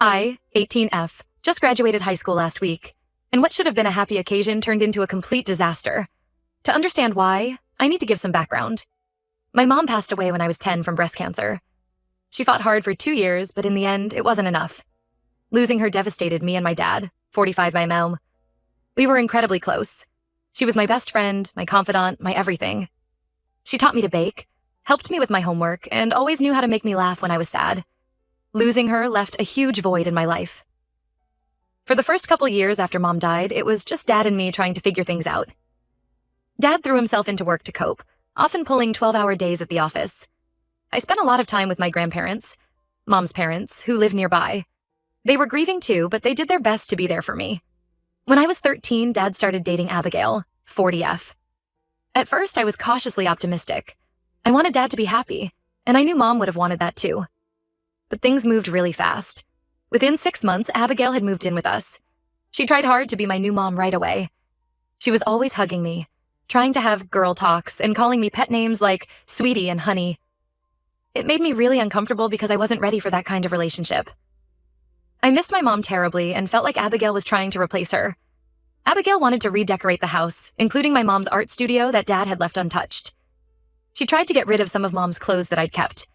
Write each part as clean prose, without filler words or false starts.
I, 18F, just graduated high school last week, and what should have been a happy occasion turned into a complete disaster. To understand why, I need to give some background. My mom passed away when I was 10 from breast cancer. She fought hard for 2 years, but in the end, it wasn't enough. Losing her devastated me and my dad, 45 my mom. We were incredibly close. She was my best friend, my confidant, my everything. She taught me to bake, helped me with my homework, and always knew how to make me laugh when I was sad. Losing her left a huge void in my life. For the first couple years after Mom died, it was just Dad and me trying to figure things out. Dad threw himself into work to cope, often pulling 12-hour days at the office. I spent a lot of time with my grandparents, Mom's parents, who live nearby. They were grieving too, but they did their best to be there for me. When I was 13, Dad started dating Abigail, 40F. At first, I was cautiously optimistic. I wanted Dad to be happy, and I knew Mom would have wanted that too. But things moved really fast. Within 6 months, Abigail had moved in with us. She tried hard to be my new mom right away. She was always hugging me, trying to have girl talks, and calling me pet names like Sweetie and Honey. It made me really uncomfortable because I wasn't ready for that kind of relationship. I missed my mom terribly and felt like Abigail was trying to replace her. Abigail wanted to redecorate the house, including my mom's art studio that Dad had left untouched. She tried to get rid of some of Mom's clothes that I'd kept.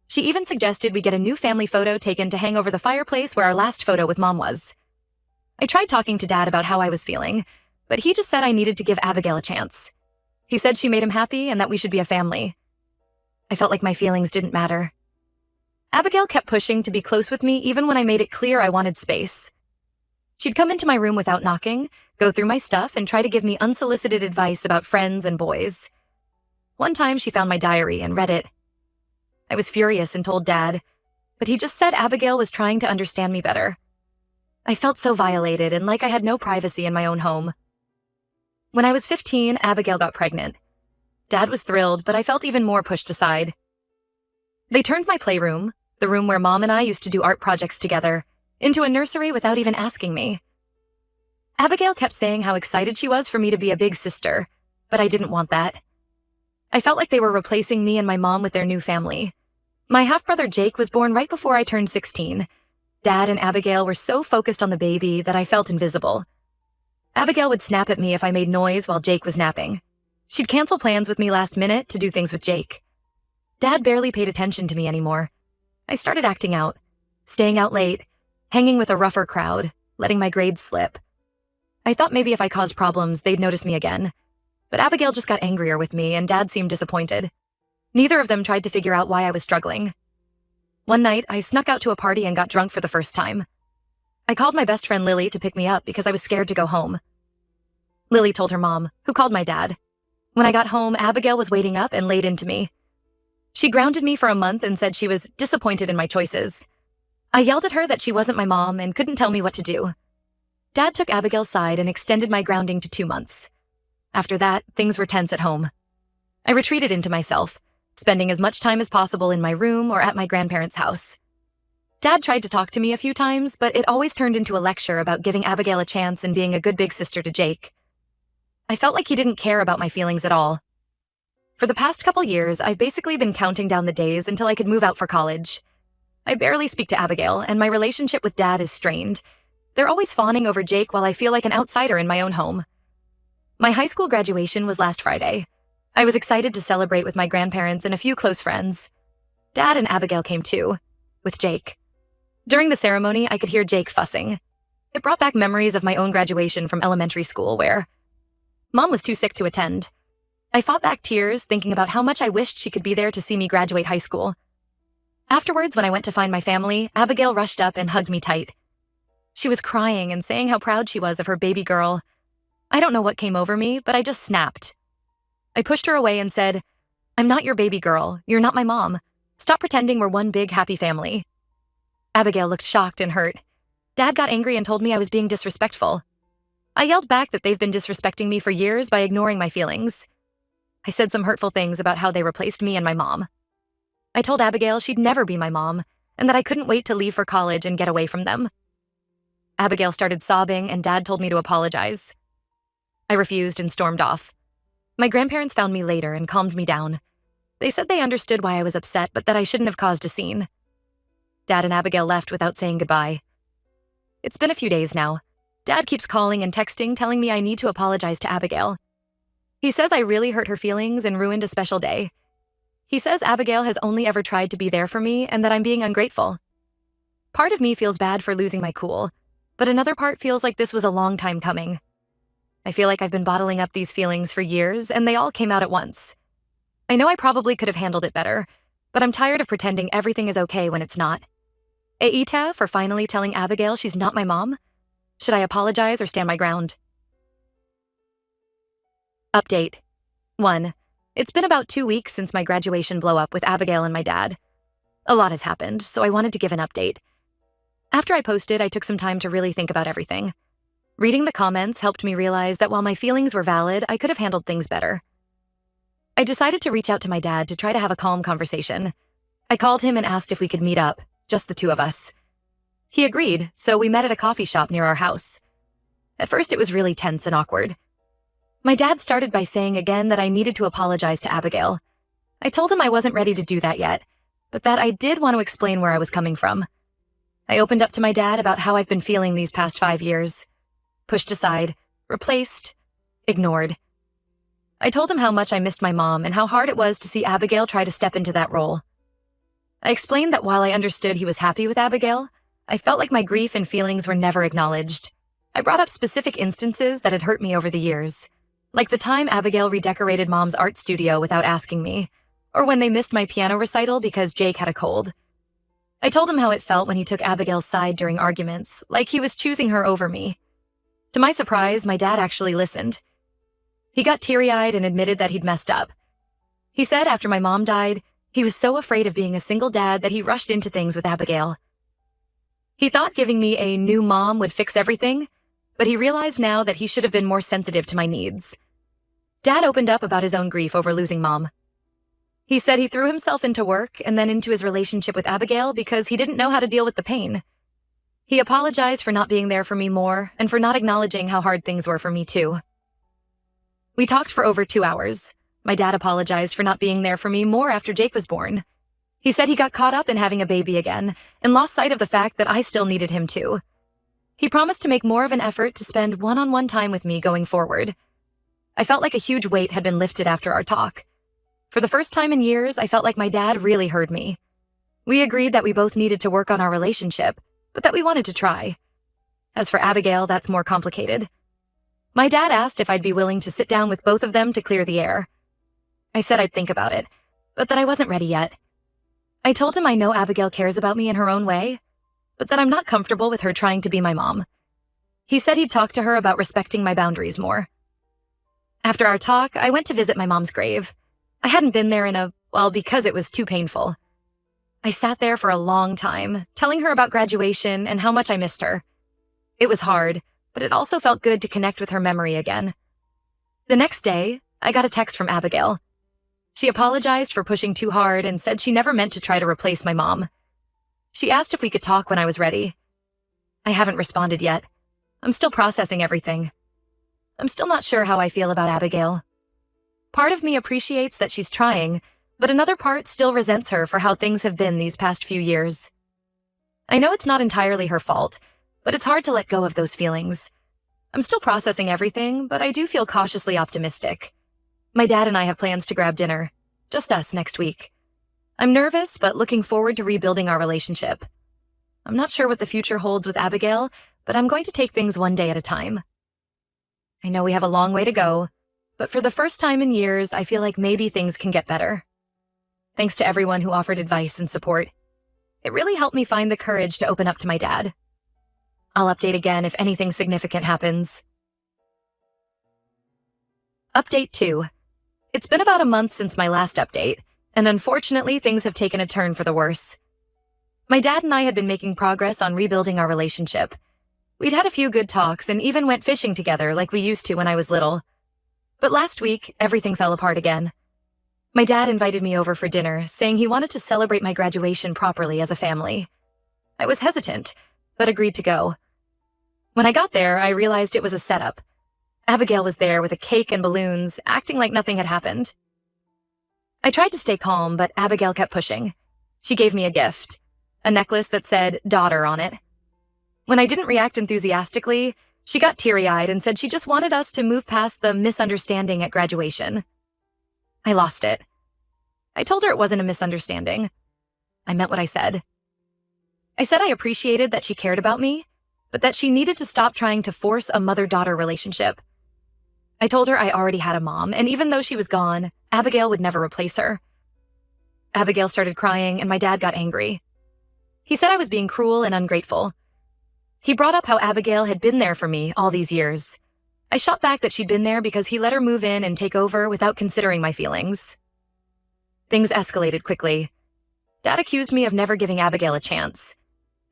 She even suggested we get a new family photo taken to hang over the fireplace where our last photo with Mom was. I tried talking to Dad about how I was feeling, but he just said I needed to give Abigail a chance. He said she made him happy and that we should be a family. I felt like my feelings didn't matter. Abigail kept pushing to be close with me even when I made it clear I wanted space. She'd come into my room without knocking, go through my stuff, and try to give me unsolicited advice about friends and boys. One time she found my diary and read it. I was furious and told Dad, but he just said Abigail was trying to understand me better. I felt so violated and like I had no privacy in my own home. When I was 15, Abigail got pregnant. Dad was thrilled, but I felt even more pushed aside. They turned my playroom, the room where Mom and I used to do art projects together, into a nursery without even asking me. Abigail kept saying how excited she was for me to be a big sister, but I didn't want that. I felt like they were replacing me and my mom with their new family. My half-brother Jake was born right before I turned 16. Dad and Abigail were so focused on the baby that I felt invisible. Abigail would snap at me if I made noise while Jake was napping. She'd cancel plans with me last minute to do things with Jake. Dad barely paid attention to me anymore. I started acting out, staying out late, hanging with a rougher crowd, letting my grades slip. I thought maybe if I caused problems, they'd notice me again. But Abigail just got angrier with me, and Dad seemed disappointed. Neither of them tried to figure out why I was struggling. One night, I snuck out to a party and got drunk for the first time. I called my best friend Lily to pick me up because I was scared to go home. Lily told her mom, who called my dad. When I got home, Abigail was waiting up and laid into me. She grounded me for a month and said she was disappointed in my choices. I yelled at her that she wasn't my mom and couldn't tell me what to do. Dad took Abigail's side and extended my grounding to 2 months. After that, things were tense at home. I retreated into myself, spending as much time as possible in my room or at my grandparents' house. Dad tried to talk to me a few times, but it always turned into a lecture about giving Abigail a chance and being a good big sister to Jake. I felt like he didn't care about my feelings at all. For the past couple years, I've basically been counting down the days until I could move out for college. I barely speak to Abigail, and my relationship with Dad is strained. They're always fawning over Jake while I feel like an outsider in my own home. My high school graduation was last Friday. I was excited to celebrate with my grandparents and a few close friends. Dad and Abigail came too, with Jake. During the ceremony, I could hear Jake fussing. It brought back memories of my own graduation from elementary school where Mom was too sick to attend. I fought back tears, thinking about how much I wished she could be there to see me graduate high school. Afterwards, when I went to find my family, Abigail rushed up and hugged me tight. She was crying and saying how proud she was of her baby girl. I don't know what came over me, but I just snapped. I pushed her away and said, "I'm not your baby girl. You're not my mom. Stop pretending we're one big happy family." Abigail looked shocked and hurt. Dad got angry and told me I was being disrespectful. I yelled back that they've been disrespecting me for years by ignoring my feelings. I said some hurtful things about how they replaced me and my mom. I told Abigail she'd never be my mom, and that I couldn't wait to leave for college and get away from them. Abigail started sobbing, and Dad told me to apologize. I refused and stormed off. My grandparents found me later and calmed me down. They said they understood why I was upset, but that I shouldn't have caused a scene. Dad and Abigail left without saying goodbye. It's been a few days now. Dad keeps calling and texting, telling me I need to apologize to Abigail. He says I really hurt her feelings and ruined a special day. He says Abigail has only ever tried to be there for me and that I'm being ungrateful. Part of me feels bad for losing my cool, but another part feels like this was a long time coming. I feel like I've been bottling up these feelings for years, and they all came out at once. I know I probably could have handled it better, but I'm tired of pretending everything is okay when it's not. Eita for finally telling Abigail she's not my mom? Should I apologize or stand my ground? Update. 1. It's been about 2 weeks since my graduation blow-up with Abigail and my dad. A lot has happened, so I wanted to give an update. After I posted, I took some time to really think about everything. Reading the comments helped me realize that while my feelings were valid, I could have handled things better. I decided to reach out to my dad to try to have a calm conversation. I called him and asked if we could meet up, just the two of us. He agreed, so we met at a coffee shop near our house. At first, it was really tense and awkward. My dad started by saying again that I needed to apologize to Abigail. I told him I wasn't ready to do that yet, but that I did want to explain where I was coming from. I opened up to my dad about how I've been feeling these past 5 years. Pushed aside, replaced, ignored. I told him how much I missed my mom and how hard it was to see Abigail try to step into that role. I explained that while I understood he was happy with Abigail, I felt like my grief and feelings were never acknowledged. I brought up specific instances that had hurt me over the years, like the time Abigail redecorated Mom's art studio without asking me, or when they missed my piano recital because Jake had a cold. I told him how it felt when he took Abigail's side during arguments, like he was choosing her over me. To my surprise, my dad actually listened. He got teary-eyed and admitted that he'd messed up. He said after my mom died, he was so afraid of being a single dad that he rushed into things with Abigail. He thought giving me a new mom would fix everything, but he realized now that he should have been more sensitive to my needs. Dad opened up about his own grief over losing Mom. He said he threw himself into work and then into his relationship with Abigail because he didn't know how to deal with the pain. He apologized for not being there for me more and for not acknowledging how hard things were for me too. We talked for over 2 hours. My dad apologized for not being there for me more after Jake was born. He said he got caught up in having a baby again and lost sight of the fact that I still needed him too. He promised to make more of an effort to spend one-on-one time with me going forward. I felt like a huge weight had been lifted after our talk. For the first time in years, I felt like my dad really heard me. We agreed that we both needed to work on our relationship, but that we wanted to try. As for Abigail, that's more complicated. My dad asked if I'd be willing to sit down with both of them to clear the air. I said I'd think about it, but that I wasn't ready yet. I told him I know Abigail cares about me in her own way, but that I'm not comfortable with her trying to be my mom. He said he'd talk to her about respecting my boundaries more. After our talk, I went to visit my mom's grave. I hadn't been there because it was too painful. I sat there for a long time, telling her about graduation and how much I missed her. It was hard, but it also felt good to connect with her memory again. The next day, I got a text from Abigail. She apologized for pushing too hard and said she never meant to try to replace my mom. She asked if we could talk when I was ready. I haven't responded yet. I'm still processing everything. I'm still not sure how I feel about Abigail. Part of me appreciates that she's trying, but another part still resents her for how things have been these past few years. I know it's not entirely her fault, but it's hard to let go of those feelings. I'm still processing everything, but I do feel cautiously optimistic. My dad and I have plans to grab dinner, just us next week. I'm nervous, but looking forward to rebuilding our relationship. I'm not sure what the future holds with Abigail, but I'm going to take things one day at a time. I know we have a long way to go, but for the first time in years, I feel like maybe things can get better. Thanks to everyone who offered advice and support. It really helped me find the courage to open up to my dad. I'll update again if anything significant happens. Update 2. It's been about a month since my last update, and unfortunately things have taken a turn for the worse. My dad and I had been making progress on rebuilding our relationship. We'd had a few good talks and even went fishing together like we used to when I was little. But last week, everything fell apart again. My dad invited me over for dinner, saying he wanted to celebrate my graduation properly as a family. I was hesitant, but agreed to go. When I got there, I realized it was a setup. Abigail was there with a cake and balloons, acting like nothing had happened. I tried to stay calm, but Abigail kept pushing. She gave me a gift, a necklace that said daughter on it. When I didn't react enthusiastically, she got teary-eyed and said she just wanted us to move past the misunderstanding at graduation. I lost it. I told her it wasn't a misunderstanding. I meant what I said. I said I appreciated that she cared about me, but that she needed to stop trying to force a mother-daughter relationship. I told her I already had a mom, and even though she was gone, Abigail would never replace her. Abigail started crying, and my dad got angry. He said I was being cruel and ungrateful. He brought up how Abigail had been there for me all these years. I shot back that she'd been there because he let her move in and take over without considering my feelings. Things escalated quickly. Dad accused me of never giving Abigail a chance.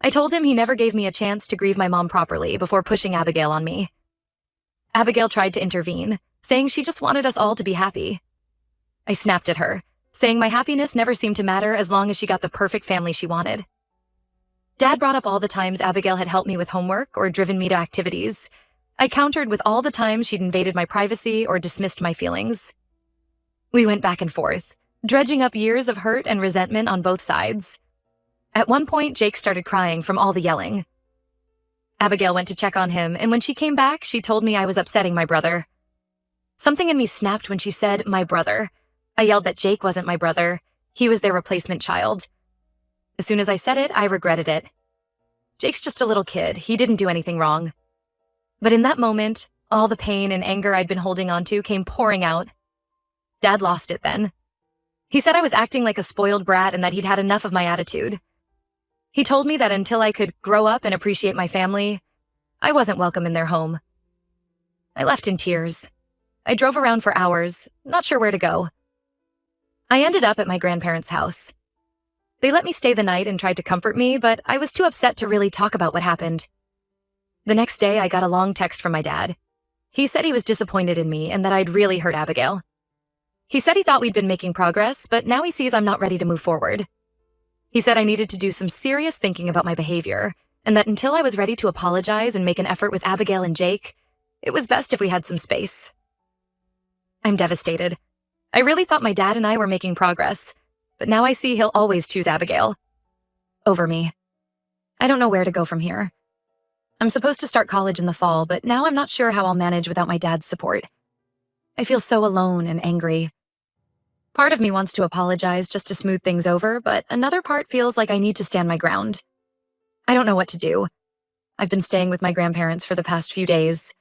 I told him he never gave me a chance to grieve my mom properly before pushing Abigail on me. Abigail tried to intervene, saying she just wanted us all to be happy. I snapped at her, saying my happiness never seemed to matter as long as she got the perfect family she wanted. Dad brought up all the times Abigail had helped me with homework or driven me to activities. I countered with all the times she'd invaded my privacy or dismissed my feelings. We went back and forth, dredging up years of hurt and resentment on both sides. At one point, Jake started crying from all the yelling. Abigail went to check on him, and when she came back, she told me I was upsetting my brother. Something in me snapped when she said, my brother. I yelled that Jake wasn't my brother. He was their replacement child. As soon as I said it, I regretted it. Jake's just a little kid. He didn't do anything wrong. But in that moment, all the pain and anger I'd been holding onto came pouring out. Dad lost it then. He said I was acting like a spoiled brat and that he'd had enough of my attitude. He told me that until I could grow up and appreciate my family, I wasn't welcome in their home. I left in tears. I drove around for hours, not sure where to go. I ended up at my grandparents' house. They let me stay the night and tried to comfort me, but I was too upset to really talk about what happened. The next day, I got a long text from my dad. He said he was disappointed in me and that I'd really hurt Abigail. He said he thought we'd been making progress, but now he sees I'm not ready to move forward. He said I needed to do some serious thinking about my behavior, and that until I was ready to apologize and make an effort with Abigail and Jake, it was best if we had some space. I'm devastated. I really thought my dad and I were making progress, but now I see he'll always choose Abigail over me. I don't know where to go from here. I'm supposed to start college in the fall, but now I'm not sure how I'll manage without my dad's support. I feel so alone and angry. Part of me wants to apologize just to smooth things over, but another part feels like I need to stand my ground. I don't know what to do. I've been staying with my grandparents for the past few days.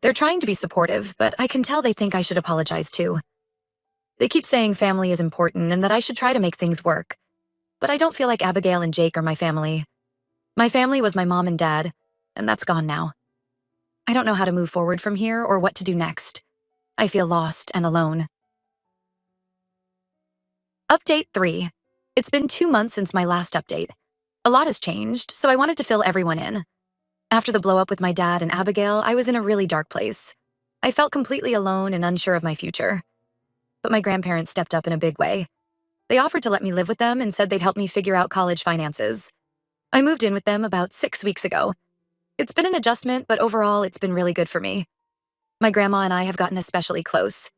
They're trying to be supportive, but I can tell they think I should apologize too. They keep saying family is important and that I should try to make things work. But I don't feel like Abigail and Jake are my family. My family was my mom and dad, and that's gone now. I don't know how to move forward from here or what to do next. I feel lost and alone. Update 3. It's been 2 months since my last update. A lot has changed, so I wanted to fill everyone in. After the blow-up with my dad and Abigail, I was in a really dark place. I felt completely alone and unsure of my future. But my grandparents stepped up in a big way. They offered to let me live with them and said they'd help me figure out college finances. I moved in with them about 6 weeks ago. It's been an adjustment, but overall, it's been really good for me. My grandma and I have gotten especially close.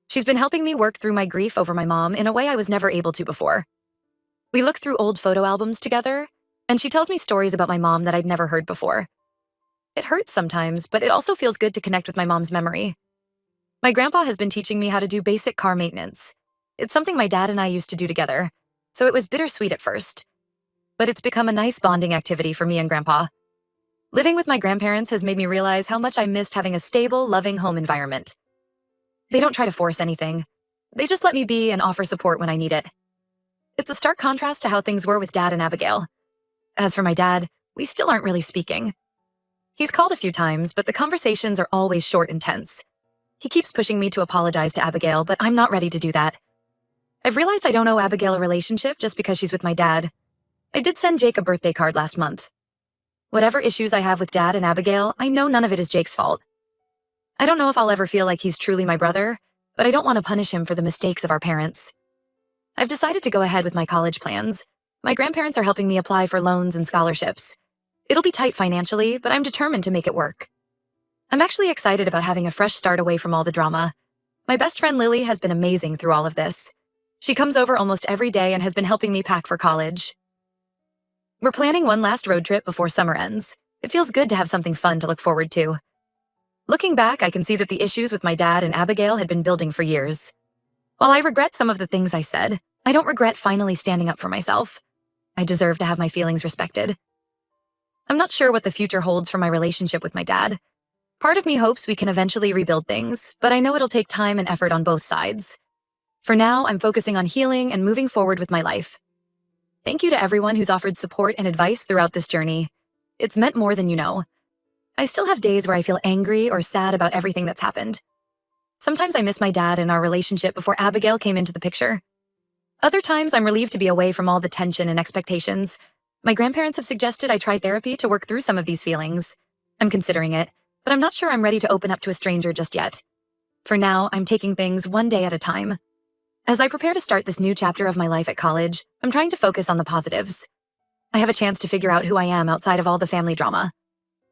She's been helping me work through my grief over my mom in a way I was never able to before. We look through old photo albums together, and she tells me stories about my mom that I'd never heard before. It hurts sometimes, but it also feels good to connect with my mom's memory. My grandpa has been teaching me how to do basic car maintenance. It's something my dad and I used to do together, so it was bittersweet at first. But it's become a nice bonding activity for me and Grandpa. Living with my grandparents has made me realize how much I missed having a stable, loving home environment. They don't try to force anything. They just let me be and offer support when I need it. It's a stark contrast to how things were with Dad and Abigail. As for my dad, we still aren't really speaking. He's called a few times, but the conversations are always short and tense. He keeps pushing me to apologize to Abigail, but I'm not ready to do that. I've realized I don't owe Abigail a relationship just because she's with my dad. I did send Jake a birthday card last month. Whatever issues I have with Dad and Abigail, I know none of it is Jake's fault. I don't know if I'll ever feel like he's truly my brother, but I don't want to punish him for the mistakes of our parents. I've decided to go ahead with my college plans. My grandparents are helping me apply for loans and scholarships. It'll be tight financially, but I'm determined to make it work. I'm actually excited about having a fresh start away from all the drama. My best friend Lily has been amazing through all of this. She comes over almost every day and has been helping me pack for college. We're planning one last road trip before summer ends. It feels good to have something fun to look forward to. Looking back, I can see that the issues with my dad and Abigail had been building for years. While I regret some of the things I said, I don't regret finally standing up for myself. I deserve to have my feelings respected. I'm not sure what the future holds for my relationship with my dad. Part of me hopes we can eventually rebuild things, but I know it'll take time and effort on both sides. For now, I'm focusing on healing and moving forward with my life. Thank you to everyone who's offered support and advice throughout this journey. It's meant more than you know. I still have days where I feel angry or sad about everything that's happened. Sometimes I miss my dad and our relationship before Abigail came into the picture. Other times, I'm relieved to be away from all the tension and expectations. My grandparents have suggested I try therapy to work through some of these feelings. I'm considering it, but I'm not sure I'm ready to open up to a stranger just yet. For now, I'm taking things one day at a time. As I prepare to start this new chapter of my life at college, I'm trying to focus on the positives. I have a chance to figure out who I am outside of all the family drama.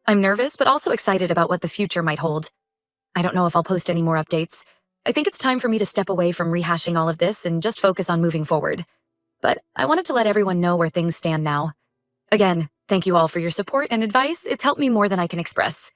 I'm nervous, but also excited about what the future might hold. I don't know if I'll post any more updates. I think it's time for me to step away from rehashing all of this and just focus on moving forward. But I wanted to let everyone know where things stand now. Again, thank you all for your support and advice. It's helped me more than I can express.